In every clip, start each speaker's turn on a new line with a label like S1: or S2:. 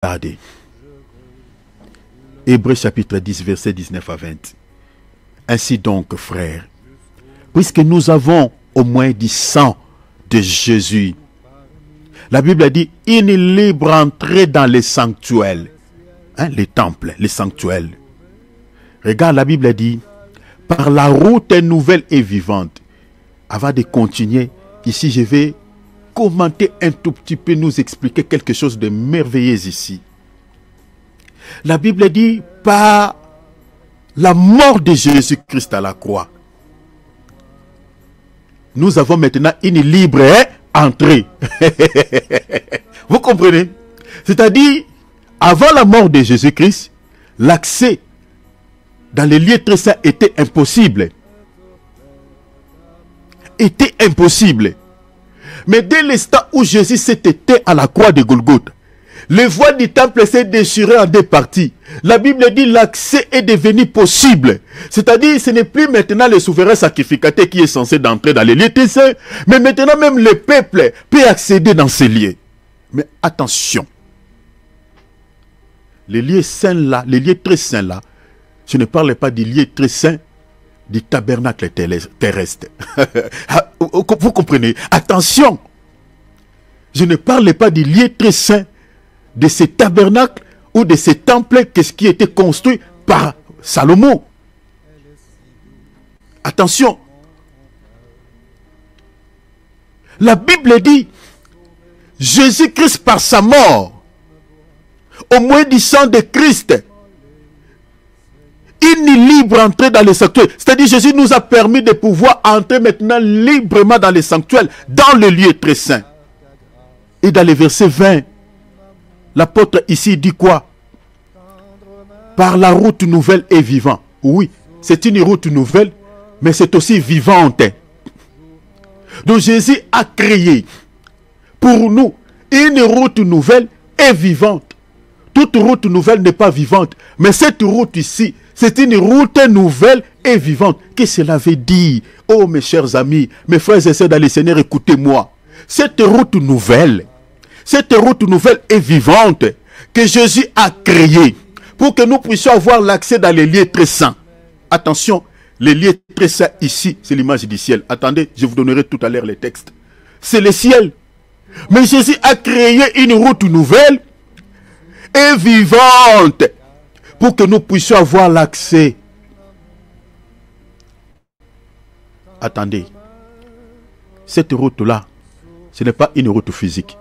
S1: Regardez. Hébreux chapitre 10, verset 19 à 20. Ainsi donc, frères, puisque nous avons au moins du sang de Jésus, la Bible a dit, une libre entrée dans les sanctuaires. Les temples, les sanctuaires. Regarde, la Bible a dit, par la route nouvelle et vivante. Avant de continuer, ici je vais commenter un tout petit peu, nous expliquer quelque chose de merveilleux ici. La Bible dit, par la mort de Jésus-Christ à la croix, nous avons maintenant une libre entrée. Vous comprenez? C'est-à-dire, avant la mort de Jésus-Christ, l'accès dans les lieux très saints était impossible. Était impossible. Mais dès l'instant où Jésus s'est éteint à la croix de Golgothe, les voies du temple s'est déchirées en deux parties. La Bible dit l'accès est devenu possible. C'est-à-dire, ce n'est plus maintenant le souverain sacrificateur qui est censé d'entrer dans les lieux très saints, mais maintenant même le peuple peut accéder dans ces lieux. Mais attention, les lieux saints là, les lieux très saints là, je ne parle pas du lieu très saint du tabernacle terrestre. Vous comprenez? Attention, je ne parle pas du lieu très saint de ce tabernacle ou de ce temple qui était construit par Salomon. Attention. La Bible dit, Jésus-Christ par sa mort, au moins du sang de Christ, une libre entrée dans les sanctuaires. C'est-à-dire Jésus nous a permis de pouvoir entrer maintenant librement dans les sanctuaires, dans le lieu très saint. Et dans le verset 20, l'apôtre ici dit quoi? Par la route nouvelle et vivante. Oui, c'est une route nouvelle, mais c'est aussi vivante. Donc Jésus a créé pour nous une route nouvelle et vivante. Toute route nouvelle n'est pas vivante, mais cette route ici, c'est une route nouvelle et vivante. Qu'est-ce que cela veut dire? Oh mes chers amis, mes frères et sœurs dans le Seigneur, écoutez-moi. Cette route nouvelle et vivante que Jésus a créée pour que nous puissions avoir l'accès dans les lieux très saints. Attention, les lieux très saints ici, c'est l'image du ciel. Attendez, je vous donnerai tout à l'heure les textes. C'est le ciel. Mais Jésus a créé une route nouvelle et vivante pour que nous puissions avoir l'accès. Attendez, cette route-là, ce n'est pas une route physique,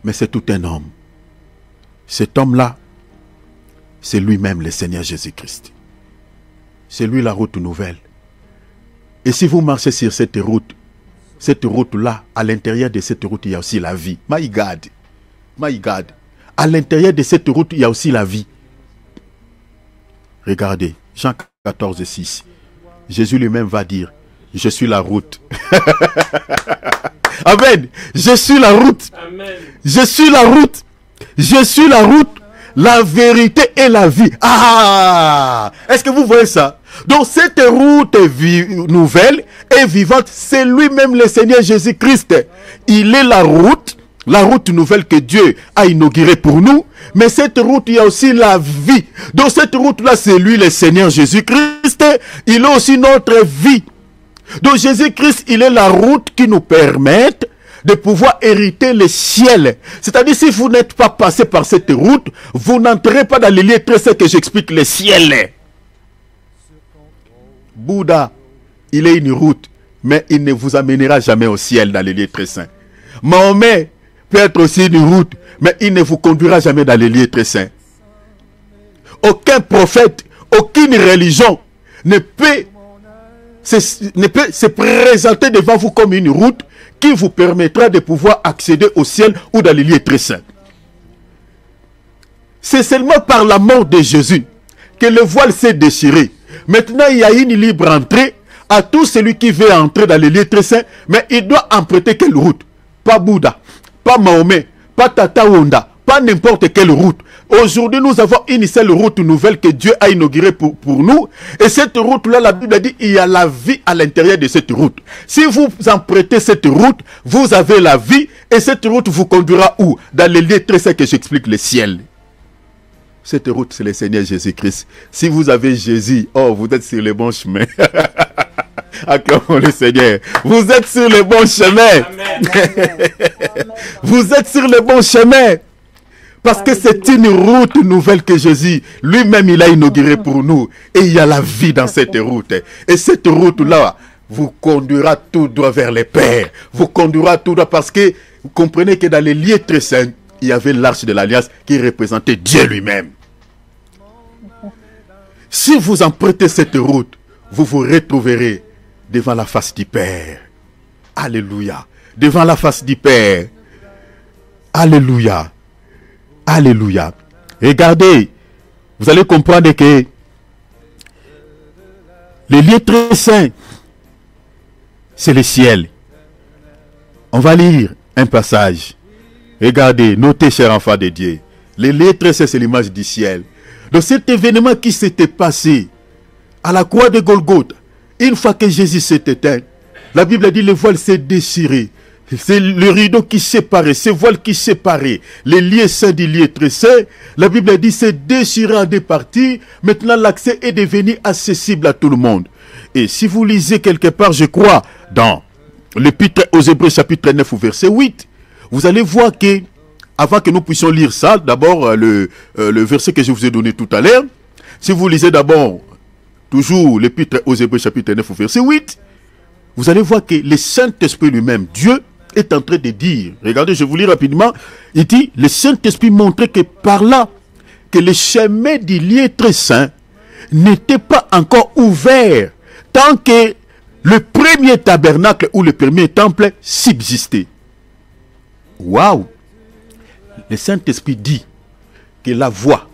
S1: mais c'est tout un homme. Cet homme-là, c'est lui-même le Seigneur Jésus-Christ. C'est lui la route nouvelle. Et si vous marchez sur cette route-là, à l'intérieur de cette route, il y a aussi la vie. My God, my God. À l'intérieur de cette route, il y a aussi la vie. Regardez, Jean 14, 6. Jésus lui-même va dire, je suis la route. Amen. Je suis la route. Amen. Je suis la route. Je suis la route, la vérité et la vie. Ah! Est-ce que vous voyez ça? Donc cette route nouvelle et vivante, c'est lui-même le Seigneur Jésus-Christ. Il est la route nouvelle que Dieu a inaugurée pour nous. Mais cette route, il y a aussi la vie. Donc cette route-là, c'est lui le Seigneur Jésus-Christ. Il est aussi notre vie. Donc Jésus-Christ, il est la route qui nous permet de pouvoir hériter le ciel. C'est-à-dire, si vous n'êtes pas passé par cette route, vous n'entrez pas dans les lieux très saints que j'explique, le ciel. Bouddha, il est une route, mais il ne vous amènera jamais au ciel dans les lieux très saints. Mahomet peut être aussi une route, mais il ne vous conduira jamais dans les lieux très saints. Aucun prophète, aucune religion ne peut se présenter devant vous comme une route qui vous permettra de pouvoir accéder au ciel ou dans les lieux très saints. C'est seulement par la mort de Jésus que le voile s'est déchiré. Maintenant, il y a une libre entrée à tout celui qui veut entrer dans les lieux très saints, mais il doit emprunter quelle route? Pas Bouddha, pas Mahomet, pas Tata Wanda, pas n'importe quelle route. Aujourd'hui, nous avons une seule route nouvelle que Dieu a inaugurée pour nous. Et cette route-là, la Bible dit, il y a la vie à l'intérieur de cette route. Si vous empruntez cette route, vous avez la vie. Et cette route vous conduira où? Dans les lieux très saints que j'explique, le ciel. Cette route, c'est le Seigneur Jésus-Christ. Si vous avez Jésus, oh, vous êtes sur le bon chemin. Acclamons le Seigneur. Vous êtes sur le bon chemin. Vous êtes sur le bon chemin. Parce que c'est une route nouvelle que Jésus lui-même il a inaugurée pour nous. Et il y a la vie dans cette route. Et cette route-là vous conduira tout droit vers les Pères. Vous conduira tout droit parce que vous comprenez que dans les lieux très saints, il y avait l'arche de l'Alliance qui représentait Dieu lui-même. Si vous empruntez cette route, vous vous retrouverez devant la face du Père. Alléluia. Devant la face du Père. Alléluia. Alléluia. Regardez, vous allez comprendre que les lieux très saints, c'est le ciel. On va lire un passage. Regardez, notez, chers enfants de Dieu. Les lieux très saints, c'est l'image du ciel. Donc cet événement qui s'était passé à la croix de Golgotha, une fois que Jésus s'est éteint, la Bible dit le voile s'est déchiré. C'est le rideau qui séparait, ce voile qui séparait les lieux saints du lieu très saint. La Bible dit c'est déchiré en deux parties. Maintenant l'accès est devenu accessible à tout le monde. Et si vous lisez quelque part, je crois, dans l'Épître aux Hébreux chapitre 9 verset 8, vous allez voir que, avant que nous puissions lire ça, d'abord le verset que je vous ai donné tout à l'heure, si vous lisez d'abord toujours l'Épître aux Hébreux chapitre 9 verset 8, vous allez voir que le Saint-Esprit lui-même, Dieu, est en train de dire, regardez, je vous lis rapidement, il dit, le Saint-Esprit montrait que par là, que le chemin du lieu très saint n'était pas encore ouvert tant que le premier tabernacle ou le premier temple subsistait. Waouh! Le Saint-Esprit dit que la voie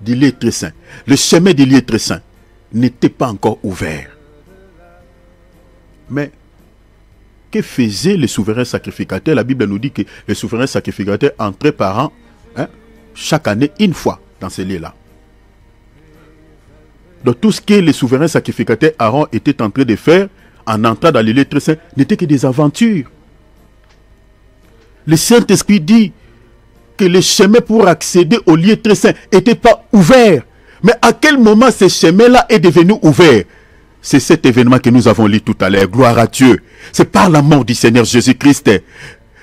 S1: du lieu très saint, le chemin du lieu très saint n'était pas encore ouvert. Mais que faisait le souverain sacrificateur? La Bible nous dit que le souverain sacrificateur entrait par an, chaque année, une fois dans ces lieux-là. Donc tout ce que le souverain sacrificateur Aaron était en train de faire en entrant dans les lieux très saints n'était que des aventures. Le Saint-Esprit dit que le chemin pour accéder au lieu très saint n'était pas ouvert. Mais à quel moment ce chemin-là est devenu ouvert? C'est cet événement que nous avons lu tout à l'heure. Gloire à Dieu. C'est par la mort du Seigneur Jésus-Christ.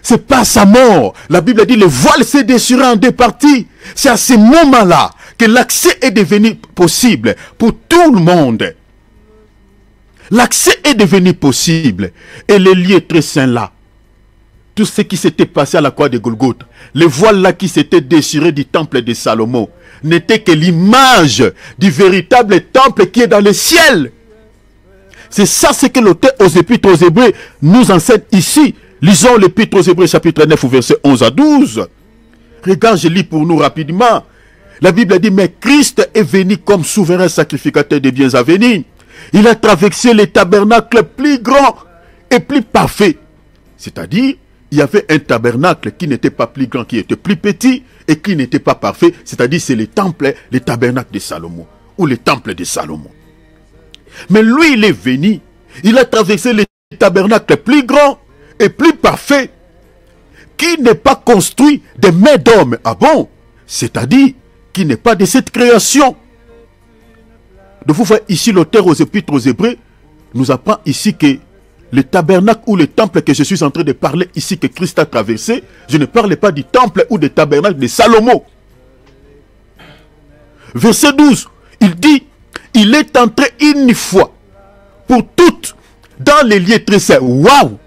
S1: C'est par sa mort. La Bible dit le voile s'est déchiré en deux parties. C'est à ce moment-là que l'accès est devenu possible pour tout le monde. L'accès est devenu possible. Et le lieu très saint là, tout ce qui s'était passé à la croix de Golgotha, le voile là qui s'était déchiré du temple de Salomon, n'était que l'image du véritable temple qui est dans le ciel. C'est ça ce que l'auteur aux Épîtres aux Hébreux nous enseigne ici. Lisons l'Épître aux Hébreux chapitre 9 verset 11 à 12. Regarde, je lis pour nous rapidement. La Bible dit, mais Christ est venu comme souverain sacrificateur des biens à venir. Il a traversé les tabernacles plus grands et plus parfaits. C'est-à-dire, il y avait un tabernacle qui n'était pas plus grand, qui était plus petit et qui n'était pas parfait. C'est-à-dire, c'est le temple, le tabernacle de Salomon ou le temple de Salomon. Mais lui, il est venu. Il a traversé les tabernacles plus grands et plus parfaits, qui n'est pas construit des mains d'hommes. Ah bon? C'est-à-dire, qui n'est pas de cette création. Donc vous voyez ici l'auteur aux Épîtres aux Hébreux nous apprend ici que le tabernacle ou le temple que je suis en train de parler ici, que Christ a traversé, je ne parle pas du temple ou du tabernacle de Salomon. Verset 12, il dit, il est entré une fois pour toutes dans les lieux très saints. Waouh!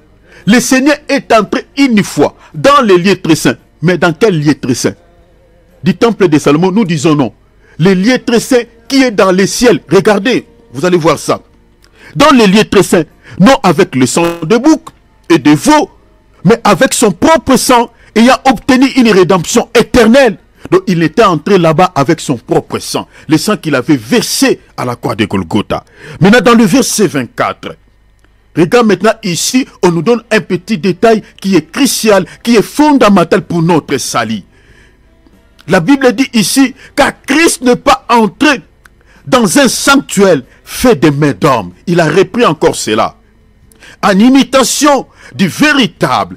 S1: Le Seigneur est entré une fois dans les lieux très saints. Mais dans quel lieu très saint? Du temple de Salomon, nous disons non. Le lieu très saint qui est dans les ciels. Regardez, vous allez voir ça. Dans les lieux très saints, non avec le sang de bouc et de veau, mais avec son propre sang, ayant obtenu une rédemption éternelle. Donc il était entré là-bas avec son propre sang, le sang qu'il avait versé à la croix de Golgotha. Maintenant dans le verset 24, regarde maintenant ici, on nous donne un petit détail qui est crucial, qui est fondamental pour notre salut. La Bible dit ici, car Christ n'est pas entré dans un sanctuaire fait de mains d'hommes. Il a repris encore cela. En imitation du véritable.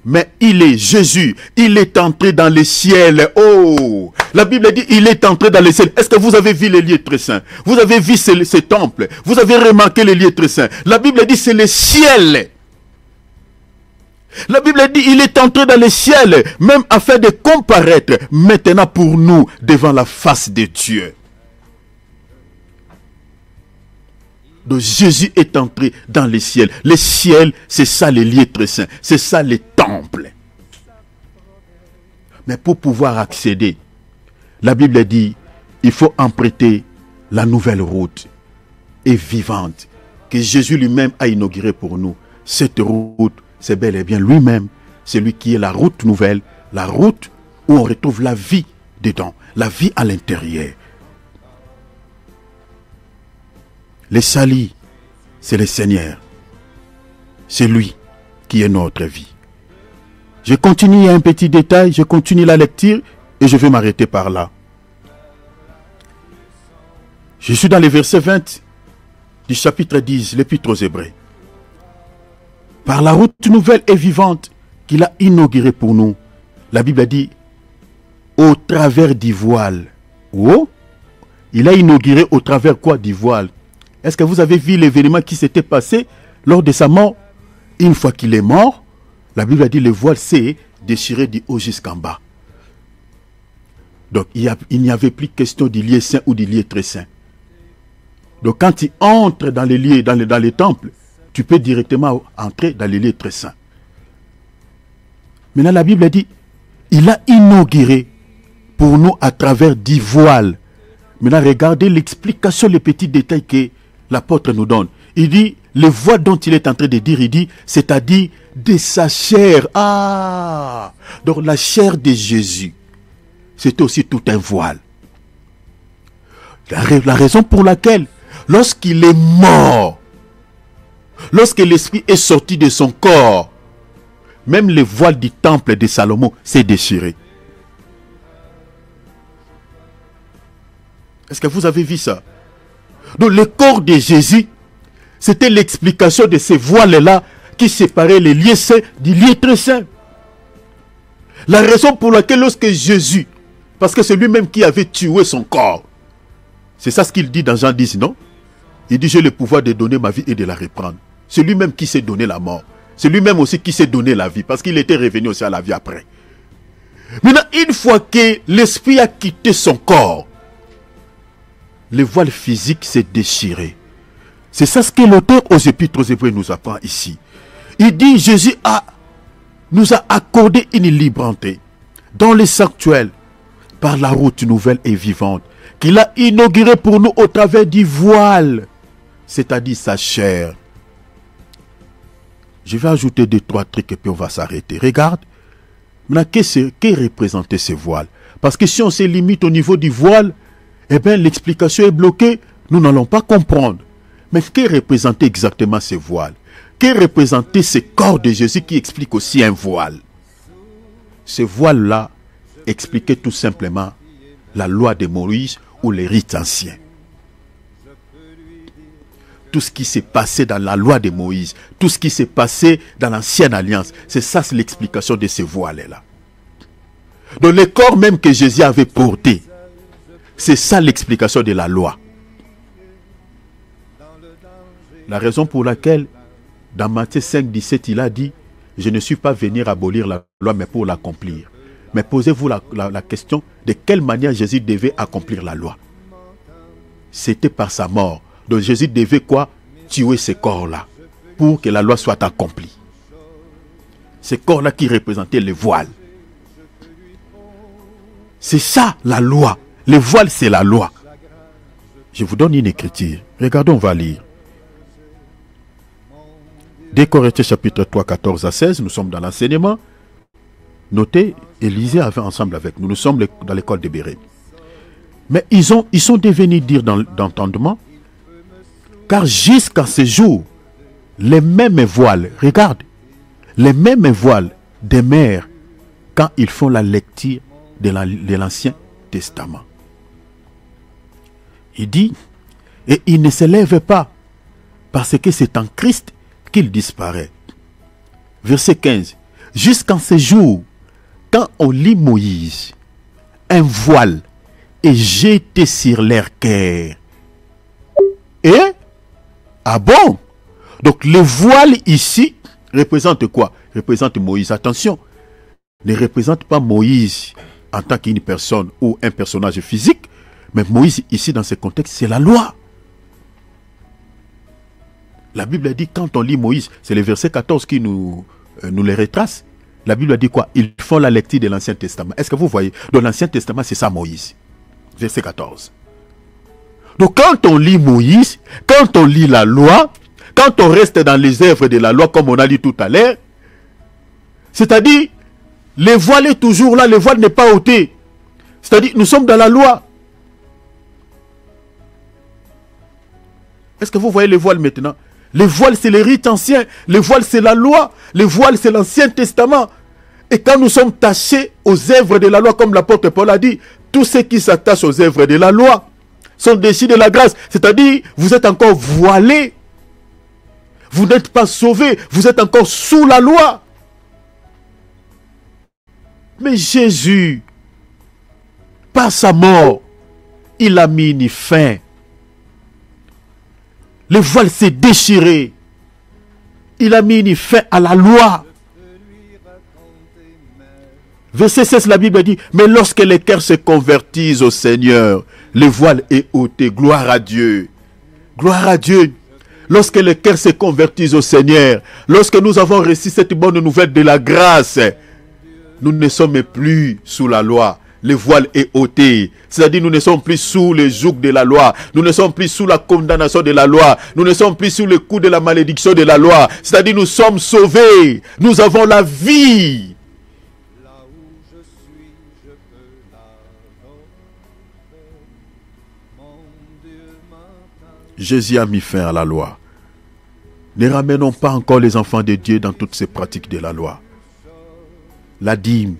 S1: Mais il est Jésus. Il est entré dans les ciels. Oh! La Bible dit, il est entré dans les ciels. Est-ce que vous avez vu les lieux très saints? Vous avez vu ces temples? Vous avez remarqué les lieux très saints? La Bible dit, c'est le ciel. La Bible dit, il est entré dans les ciels, même afin de comparaître maintenant pour nous devant la face de Dieu. Donc Jésus est entré dans les ciels. Les ciels, c'est ça les lieux très saints. C'est ça les temples. Mais pour pouvoir accéder, la Bible dit, il faut emprunter la nouvelle route et vivante que Jésus lui-même a inaugurée pour nous. Cette route, c'est bel et bien lui-même. C'est lui qui est la route nouvelle, la route où on retrouve la vie dedans, la vie à l'intérieur. Les salis, c'est le Seigneur. C'est lui qui est notre vie. Je continue un petit détail, je continue la lecture et je vais m'arrêter par là. Je suis dans le verset 20 du chapitre 10, l'Épître aux Hébreux. Par la route nouvelle et vivante qu'il a inaugurée pour nous, la Bible a dit, au travers du voile. Oh, il a inauguré au travers quoi du voile? Est-ce que vous avez vu l'événement qui s'était passé lors de sa mort? Une fois qu'il est mort, la Bible a dit le voile s'est déchiré du haut jusqu'en bas. Donc il n'y avait plus question du lieu saint ou du lieu très saint. Donc quand tu entres dans les lieux, dans les temples, tu peux directement entrer dans les lieux très saints. Maintenant la Bible a dit, il a inauguré pour nous à travers 10 voiles. Maintenant regardez l'explication, les petits détails que l'apôtre nous donne. Il dit, le voile dont il est en train de dire, il dit, c'est-à-dire de sa chair. Ah! Donc la chair de Jésus, c'était aussi tout un voile. La raison pour laquelle, lorsqu'il est mort, lorsque l'esprit est sorti de son corps, même le voile du temple de Salomon s'est déchiré. Est-ce que vous avez vu ça? Donc le corps de Jésus, c'était l'explication de ces voiles-là qui séparaient les lieux saints du lieu très saint. La raison pour laquelle lorsque Jésus, parce que c'est lui-même qui avait tué son corps, c'est ça ce qu'il dit dans Jean 10, non? Il dit, j'ai le pouvoir de donner ma vie et de la reprendre. C'est lui-même qui s'est donné la mort. C'est lui-même aussi qui s'est donné la vie, parce qu'il était revenu aussi à la vie après. Maintenant, une fois que l'esprit a quitté son corps, le voile physique s'est déchiré. C'est ça ce que l'auteur aux Épîtres aux Hébreux nous apprend ici. Il dit, Jésus nous a accordé une libre entrée dans les sanctuaires par la route nouvelle et vivante qu'il a inaugurée pour nous au travers du voile, c'est-à-dire sa chair. Je vais ajouter 2-3 trucs et puis on va s'arrêter. Regarde, maintenant, qu'est représenté ce voile? Parce que si on se limite au niveau du voile, eh bien l'explication est bloquée, nous n'allons pas comprendre. Mais qu'est représenté exactement ce voile? Qu'est représenté ce corps de Jésus qui explique aussi un voile? Ce voile-là expliquait tout simplement la loi de Moïse ou les rites anciens. Tout ce qui s'est passé dans la loi de Moïse, tout ce qui s'est passé dans l'ancienne alliance, c'est ça, c'est l'explication de ce voile-là. Donc le corps même que Jésus avait porté, c'est ça l'explication de la loi. La raison pour laquelle, dans Matthieu 5, 17, il a dit, je ne suis pas venu abolir la loi, mais pour l'accomplir. Mais posez-vous la question, de quelle manière Jésus devait accomplir la loi? C'était par sa mort. Donc Jésus devait quoi? Tuer ce corps-là, pour que la loi soit accomplie. Ce corps-là qui représentait le voile. C'est ça la loi. Le voile, c'est la loi. Je vous donne une écriture. Regardons, on va lire. 2 Corinthiens chapitre 3, 14 à 16, nous sommes dans l'enseignement. Notez, et lisez ensemble avec nous. Nous sommes dans l'école de Béret. Mais ils sont devenus dire d'entendement, car jusqu'à ce jour, les mêmes voiles, regarde, les mêmes voiles demeurent quand ils font la lecture de l'Ancien Testament. Il dit, et il ne s'élève pas, parce que c'est en Christ qu'il disparaît. Verset 15. Jusqu'en ce jour, quand on lit Moïse, un voile est jeté sur leur cœur. Et, ah bon? Donc le voile ici représente quoi? Représente Moïse. Attention, ne représente pas Moïse en tant qu'une personne ou un personnage physique, mais Moïse ici dans ce contexte, c'est la loi. La Bible dit, quand on lit Moïse, c'est le verset 14 qui nous les retrace. La Bible dit quoi? Ils font la lecture de l'Ancien Testament. Est-ce que vous voyez? Dans l'Ancien Testament, c'est ça Moïse. Verset 14. Donc quand on lit Moïse, quand on lit la loi, quand on reste dans les œuvres de la loi, comme on a dit tout à l'heure, c'est-à-dire, le voile est toujours là, le voile n'est pas ôté. C'est-à-dire, nous sommes dans la loi. Est-ce que vous voyez le voile maintenant? Le voile, c'est le rite ancien. Le voile, c'est la loi. Le voile, c'est l'Ancien Testament. Et quand nous sommes tachés aux œuvres de la loi, comme l'apôtre Paul a dit, tous ceux qui s'attachent aux œuvres de la loi sont déchus de la grâce. C'est-à-dire, vous êtes encore voilés. Vous n'êtes pas sauvés. Vous êtes encore sous la loi. Mais Jésus, par sa mort, il a mis une fin. Le voile s'est déchiré. Il a mis une fin à la loi. Verset 16, la Bible dit, mais lorsque les cœurs se convertissent au Seigneur, le voile est ôté. Gloire à Dieu. Gloire à Dieu. Lorsque les cœurs se convertissent au Seigneur, lorsque nous avons reçu cette bonne nouvelle de la grâce, nous ne sommes plus sous la loi. Le voile est ôté. C'est-à-dire nous ne sommes plus sous le joug de la loi. Nous ne sommes plus sous la condamnation de la loi. Nous ne sommes plus sous le coup de la malédiction de la loi. C'est-à-dire nous sommes sauvés. Nous avons la vie. Jésus a mis fin à la loi. Ne ramenons pas encore les enfants de Dieu dans toutes ces pratiques de la loi. La dîme,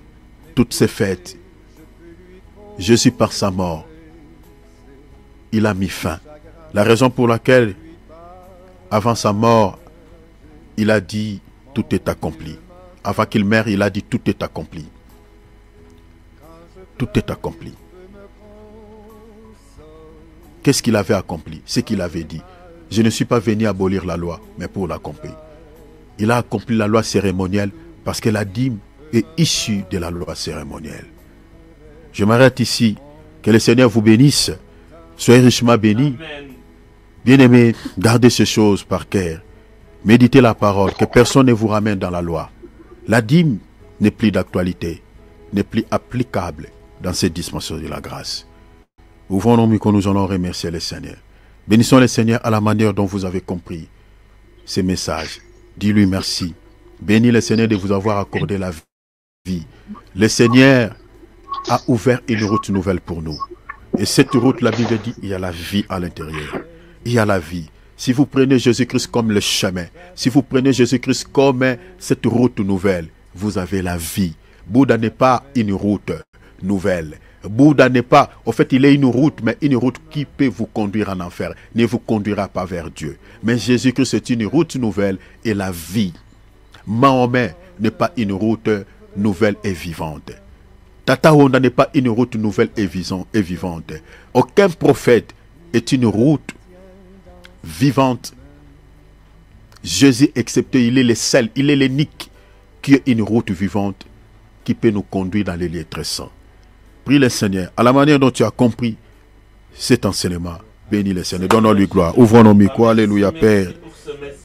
S1: toutes ces fêtes. Jésus, par sa mort, il a mis fin. La raison pour laquelle, avant sa mort, il a dit, tout est accompli. Avant qu'il meure, il a dit, tout est accompli. Tout est accompli. Qu'est-ce qu'il avait accompli? Ce qu'il avait dit. Je ne suis pas venu abolir la loi, mais pour l'accomplir. Il a accompli la loi cérémonielle parce que la dîme est issue de la loi cérémonielle. Je m'arrête ici. Que le Seigneur vous bénisse. Soyez richement bénis. Bien-aimés, gardez ces choses par cœur. Méditez la parole. Que personne ne vous ramène dans la loi. La dîme n'est plus d'actualité. N'est plus applicable dans cette dimension de la grâce. Ouvrons nos micros, nous allons remercier le Seigneur. Bénissons le Seigneur à la manière dont vous avez compris ces messages. Dis-lui merci. Bénis le Seigneur de vous avoir accordé la vie. Le Seigneur a ouvert une route nouvelle pour nous. Et cette route, la Bible dit, il y a la vie à l'intérieur. Il y a la vie. Si vous prenez Jésus-Christ comme le chemin, si vous prenez Jésus-Christ comme cette route nouvelle, vous avez la vie. Bouddha n'est pas une route nouvelle. Bouddha n'est pas, au fait, il est une route, mais une route qui peut vous conduire en enfer, ne vous conduira pas vers Dieu. Mais Jésus-Christ est une route nouvelle et la vie. Mahomet n'est pas une route nouvelle et vivante. Tata Honda n'est pas une route nouvelle et vivante. Aucun prophète est une route vivante. Jésus excepté, il est le seul, il est l'unique qui est une route vivante qui peut nous conduire dans les lieux très saints. Prie le Seigneur, à la manière dont tu as compris cet enseignement. Bénis le Seigneur, donne-lui gloire. Ouvrons nos micros, alléluia, Père.